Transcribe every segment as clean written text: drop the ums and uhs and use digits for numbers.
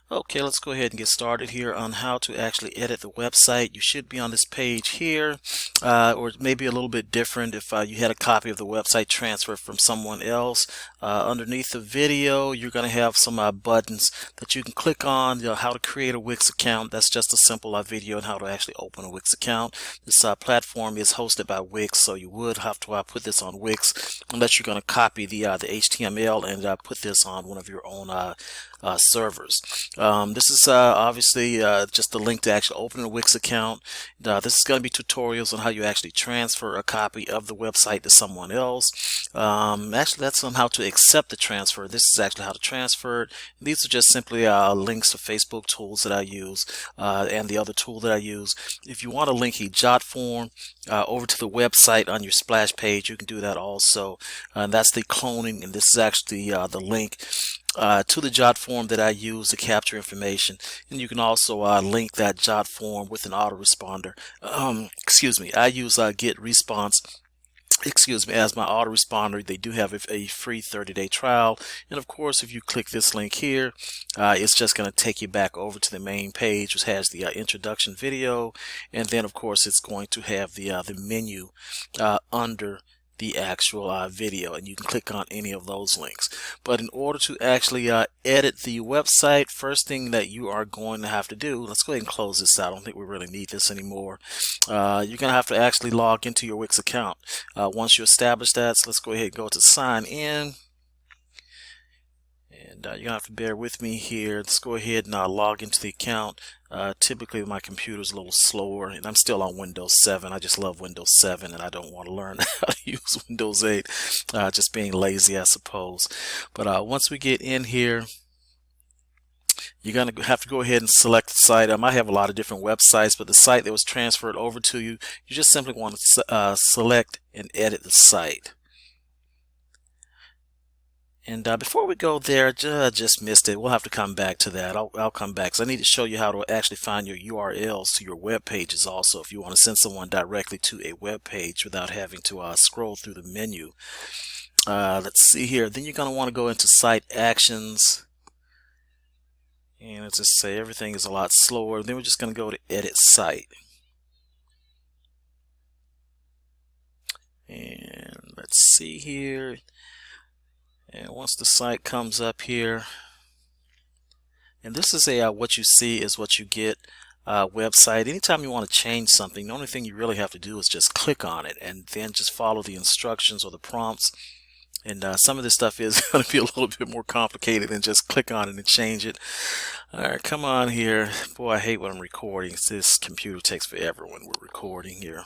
Okay, let's go ahead and get started here on how to actually edit the website. You should be on this page here, or maybe a little bit different if you had a copy of the website transferred from someone else. Underneath the video, you're going to have some buttons that you can click on, how to create a Wix account. That's just a simple video on how to actually open a Wix account. This platform is hosted by Wix, so you would have to put this on Wix unless you're going to copy the HTML and put this on one of your own servers. This is obviously just a link to actually open a Wix account. This is going to be tutorials on how you actually transfer a copy of the website to someone else. Actually, that's on how to accept the transfer. This is actually how to transfer it. These are just simply links to Facebook tools that I use and the other tool that I use. If you want to link a jot form over to the website on your splash page, you can do that also. And that's the cloning, and this is actually the link to the jot form that I use to capture information. And you can also link that jot form with an autoresponder. Excuse me, I use GetResponse as my autoresponder. They do have a free 30-day trial, and of course if you click this link here, it's just going to take you back over to the main page, which has the introduction video, and then of course it's going to have the menu under the actual video, and you can click on any of those links. But in order to actually edit the website, first thing that you are going to have to do, let's go ahead and close this out. I don't think we really need this anymore. You're going to have to actually log into your Wix account. Once you establish that, so let's go ahead and go to sign in. And you're going to have to bear with me here. Let's go ahead and log into the account. Typically my computer's a little slower, and I'm still on Windows 7. I just love Windows 7, and I don't want to learn how to use Windows 8. Just being lazy, I suppose. But once we get in here, you're going to have to go ahead and select the site. I have a lot of different websites, but the site that was transferred over to you, you just simply want to select and edit the site. And before we go there, just missed it. We'll have to come back to that. I'll come back because I need to show you how to actually find your URLs to your web pages also, if you want to send someone directly to a web page without having to scroll through the menu. Let's see here. Then you're going to want to go into Site Actions. And let's just say everything is a lot slower. Then we're just going to go to Edit Site. And let's see here. And once the site comes up here, and this is a what you see is what you get website. Anytime you want to change something, the only thing you really have to do is just click on it and then just follow the instructions or the prompts. And some of this stuff is going to be a little bit more complicated than just click on it and change it. All right, come on here. Boy, I hate when I'm recording. This computer takes forever when we're recording here.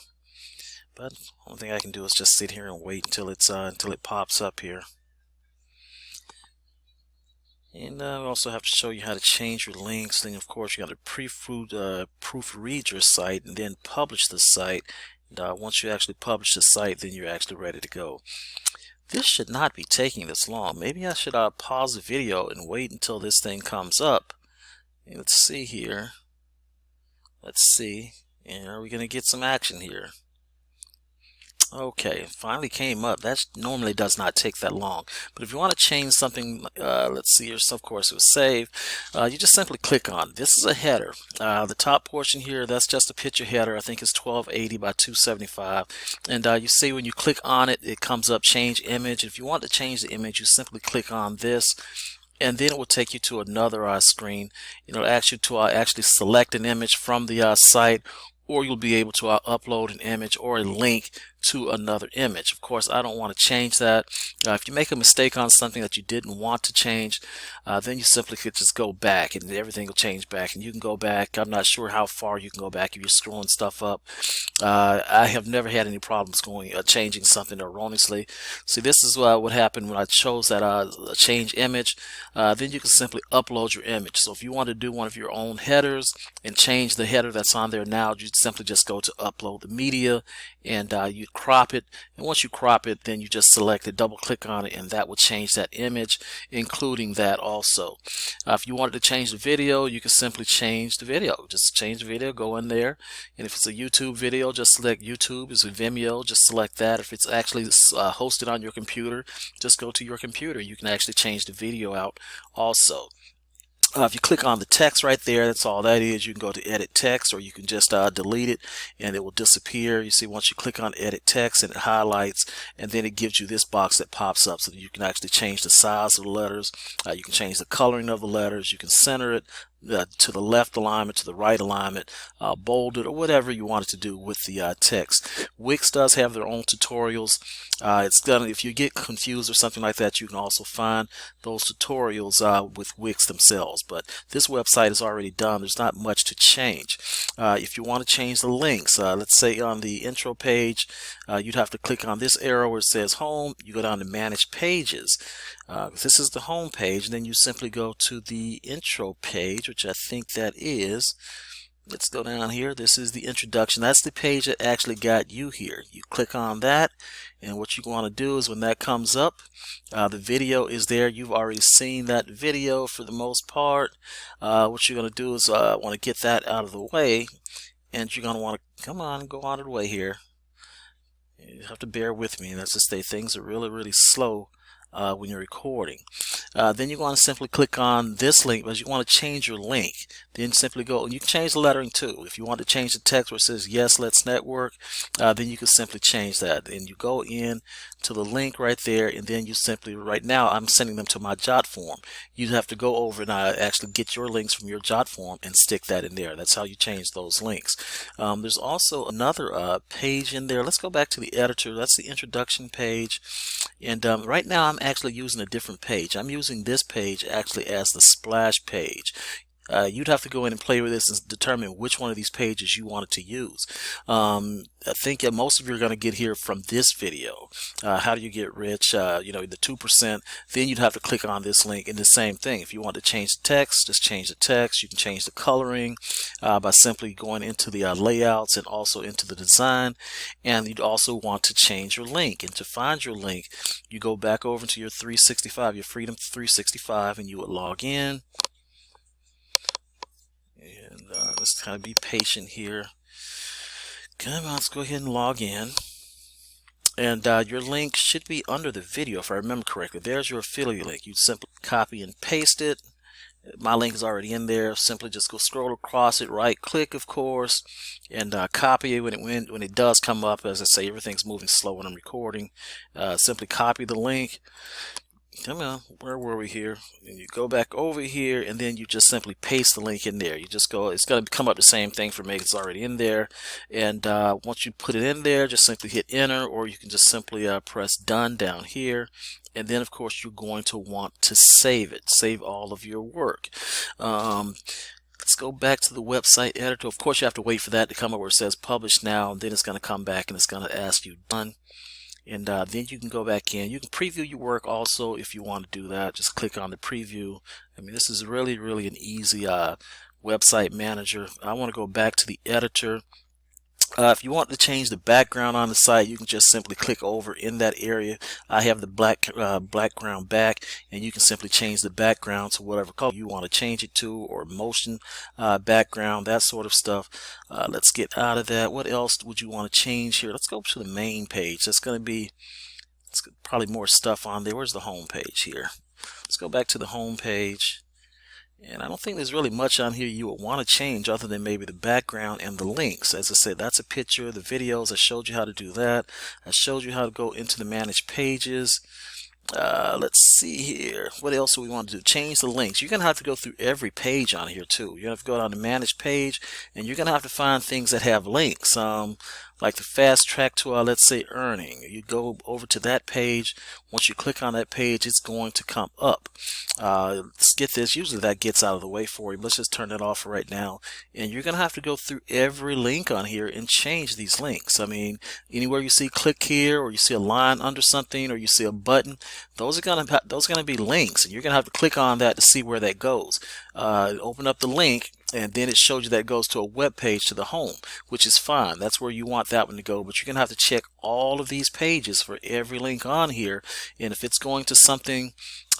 But the only thing I can do is just sit here and wait until it pops up here. And we also have to show you how to change your links. Then of course you got to proofread your site and then publish the site. And once you actually publish the site, then you're actually ready to go. This should not be taking this long. Maybe I should pause the video and wait until this thing comes up. And let's see here. Let's see. And are we going to get some action here? Okay, it finally came up. That normally does not take that long. But if you want to change something, let's see here, so of course it was saved. You just simply click on it. This is a header. The top portion here, that's just a picture header. I think it's 1280 by 275. And you see when you click on it, it comes up change image. If you want to change the image, you simply click on this, and then it will take you to another screen. It'll ask you to actually select an image from the site, or you'll be able to upload an image or a link to another image. Of course, I don't want to change that. If you make a mistake on something that you didn't want to change, then you simply could just go back and everything will change back, and you can go back. I'm not sure how far you can go back if you're scrolling stuff up. I have never had any problems changing something erroneously. See, this is what happened when I chose that change image. Then you can simply upload your image. So if you want to do one of your own headers and change the header that's on there now, you simply just go to upload the media, and you crop it. And once you crop it, then you just select it, double click on it, and that will change that image, including that also. If you wanted to change the video, you can simply change the video. Just change the video, go in there, and if it's a YouTube video, just select YouTube. If it's a Vimeo, just select that. If it's actually hosted on your computer, just go to your computer. You can actually change the video out also. If you click on the text right there, that's all that is. You can go to edit text, or you can just delete it and it will disappear. You see, once you click on edit text, and it highlights, and then it gives you this box that pops up so that you can actually change the size of the letters. You can change the coloring of the letters. You can center it to the left alignment, to the right alignment, bold it, or whatever you want it to do with the text. Wix does have their own tutorials. If you get confused or something like that, you can also find those tutorials with Wix themselves. But this website is already done. There's not much to change. If you want to change the links, let's say on the intro page, you'd have to click on this arrow where it says home. You go down to manage pages. This is the home page, and then you simply go to the intro page, which I think that is. Let's go down here. This is the introduction. That's the page that actually got you here. You click on that, and what you want to do is when that comes up, the video is there. You've already seen that video for the most part. What you're going to do is want to get that out of the way, and you're going to want to come on, go out of the way here. You have to bear with me. Let's just say things are really slow when you're recording. Then you want to simply click on this link, but you want to change your link. Then simply go, and you can change the lettering too. If you want to change the text where it says yes, let's network, then you can simply change that. And you go in to the link right there, and then you simply, right now I'm sending them to my Jotform. You have to go over and actually get your links from your Jotform and stick that in there. That's how you change those links. There's also another page in there. Let's go back to the editor. That's the introduction page. And right now I'm actually using a different page. I'm using this page actually as the splash page. You'd have to go in and play with this and determine which one of these pages you wanted to use. I think most of you are going to get here from this video. How do you get rich? You know, the 2%. Then you'd have to click on this link, and the same thing. If you want to change the text, just change the text. You can change the coloring by simply going into the layouts and also into the design. And you'd also want to change your link. And to find your link, you go back over to your 365, your Freedom 365, and you would log in. And let's kind of be patient here. Come on, let's go ahead and log in. And your link should be under the video, if I remember correctly. There's your affiliate link. You simply copy and paste it. My link is already in there. Simply just go scroll across it, right click, of course, and copy it when it does come up. As I say, everything's moving slow when I'm recording. Simply copy the link. Come on, where were we here? And you go back over here, and then you just simply paste the link in there. You just go, it's going to come up the same thing for me. It's already in there. And once you put it in there, just simply hit enter, or you can just simply press done down here. And then, of course, you're going to want to save it. Save all of your work. Let's go back to the website editor. Of course, you have to wait for that to come up where it says publish now, and then it's going to come back and it's going to ask you done. And then you can go back in. You can preview your work also if you want to do that. Just click on the preview. I mean, this is really an easy website manager. I want to go back to the editor. If you want to change the background on the site, you can just simply click over in that area. I have the background back, and you can simply change the background to whatever color you want to change it to, or motion background, that sort of stuff. Let's get out of that. What else would you want to change here? Let's go to the main page. That's going to be probably more stuff on there. Where's the home page here? Let's go back to the home page. And I don't think there's really much on here you would want to change other than maybe the background and the links. As I said, that's a picture. The videos, I showed you how to do that. I showed you how to go into the manage pages. Let's see here. What else do we want to do? Change the links. You're going to have to go through every page on here too. You're going to have to go down to manage page, and you're going to have to find things that have links. Like the fast track to let's say earning. You go over to that page. Once you click on that page, it's going to come up. Let's get this. Usually that gets out of the way for you. Let's just turn that off for right now. And you're going to have to go through every link on here and change these links. I mean, anywhere you see click here, or you see a line under something, or you see a button, those are going to be links, and you're going to have to click on that to see where that goes. Open up the link, and then it shows you that it goes to a web page to the home, which is fine. That's where you want that one to go. But you're going to have to check all of these pages for every link on here. And if it's going to something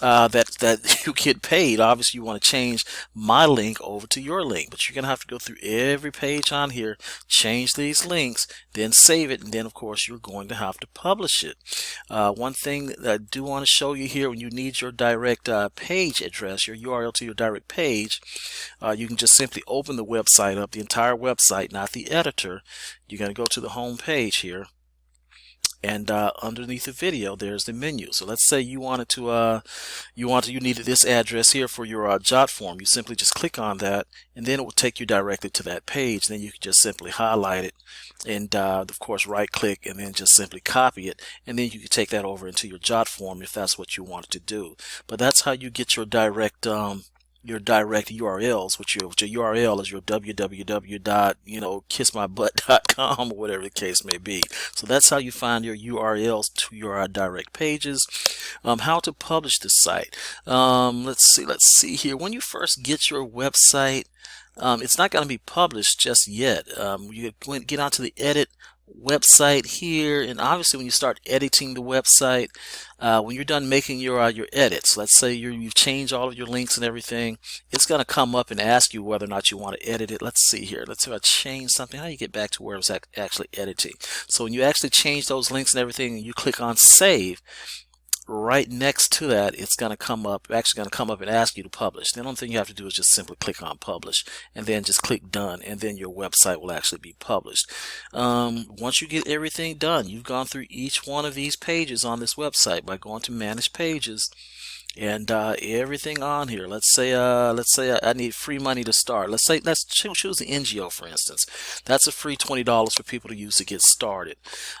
that you get paid. Obviously, you want to change my link over to your link, but you're gonna have to go through every page on here, change these links, then save it, and then of course you're going to have to publish it. One thing that I do want to show you here, when you need your direct page address, your URL to your direct page, you can just simply open the website up, the entire website, not the editor. You're going to go to the home page here, and underneath the video there's the menu. So let's say you needed this address here for your jot form. You simply just click on that, and then it will take you directly to that page. Then you can just simply highlight it, and of course right click, and then just simply copy it, and then you can take that over into your jot form if that's what you wanted to do. But that's how you get your direct URLs, which your URL is your www.kissmybutt.com or whatever the case may be. So that's how you find your URLs to your direct pages. How to publish the site. Let's see here. When you first get your website, it's not going to be published just yet. You get onto the edit website here, and obviously when you start editing the website, when you're done making your edits, let's say you've changed all of your links and everything, it's going to come up and ask you whether or not you want to edit it. Let's see here. Let's see if I change something. How do you get back to where it's actually editing? So when you actually change those links and everything, and you click on save, right next to that, it's going to come up, and ask you to publish. The only thing you have to do is just simply click on publish, and then just click done, and then your website will actually be published. Once you get everything done, you've gone through each one of these pages on this website by going to manage pages, and everything on here. Let's say I need free money to start. Let's choose the NGO, for instance. That's a free $20 for people to use to get started.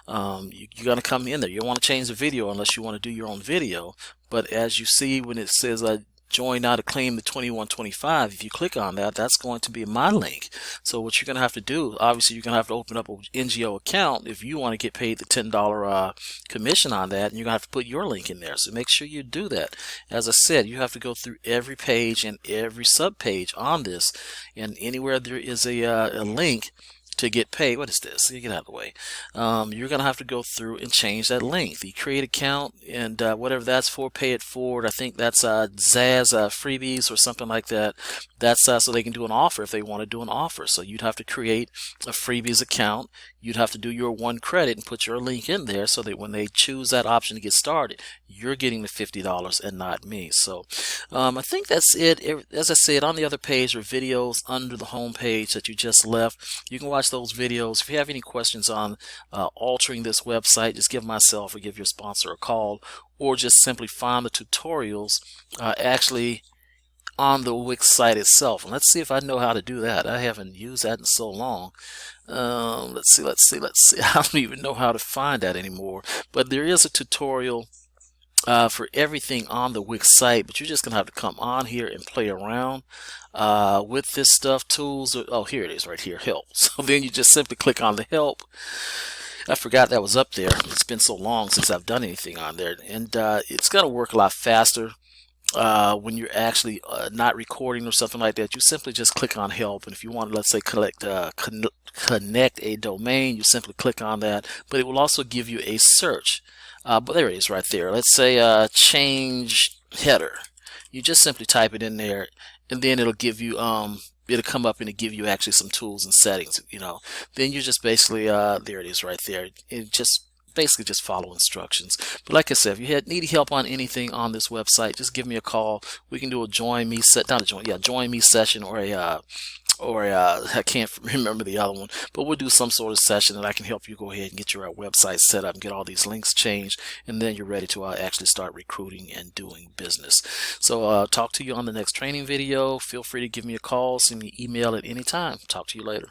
You're gonna come in there. You don't want to change the video unless you want to do your own video. But as you see, when it says join now to claim the 2125, if you click on that, that's going to be my link. So what you're going to have to do, obviously you're going to have to open up an NGO account if you want to get paid the $10 commission on that, and you're going to have to put your link in there. So make sure you do that. As I said, you have to go through every page and every sub page on this, and anywhere there is a link to get paid. What is this? Get out of the way. You're going to have to go through and change that link. The create account, and whatever that's for, pay it forward. I think that's Zaz freebies or something like that. That's so they can do an offer if they want to do an offer. So you'd have to create a freebies account. You'd have to do your one credit and put your link in there so that when they choose that option to get started, you're getting the $50 and not me. So I think that's it. As I said, on the other page are videos under the home page that you just left. You can watch those videos. If you have any questions on altering this website, just give myself or give your sponsor a call, or just simply find the tutorials actually on the Wix site itself. And let's see if I know how to do that. I haven't used that in so long. Let's see. I don't even know how to find that anymore. But there is a tutorial for everything on the Wix site, but you're just gonna have to come on here and play around with this stuff. Tools. Oh, here it is right here. Help. So then you just simply click on the help. I forgot that was up there. It's been so long since I've done anything on there, and it's gonna work a lot faster when you're actually not recording or something like that. You simply just click on help, and if you want to, let's say, connect a domain, you simply click on that. But it will also give you a search. But there it is right there. Let's say change header. You just simply type it in there, and then it'll give you it'll come up and it'll give you actually some tools and settings. Then you just basically there it is right there. It just basically just follow instructions. But like I said, if you need help on anything on this website, just give me a call. We can do a join me session, or I can't remember the other one, but we'll do some sort of session that I can help you go ahead and get your website set up and get all these links changed, and then you're ready to actually start recruiting and doing business. So talk to you on the next training video. Feel free to give me a call, send me an email at any time. Talk to you later.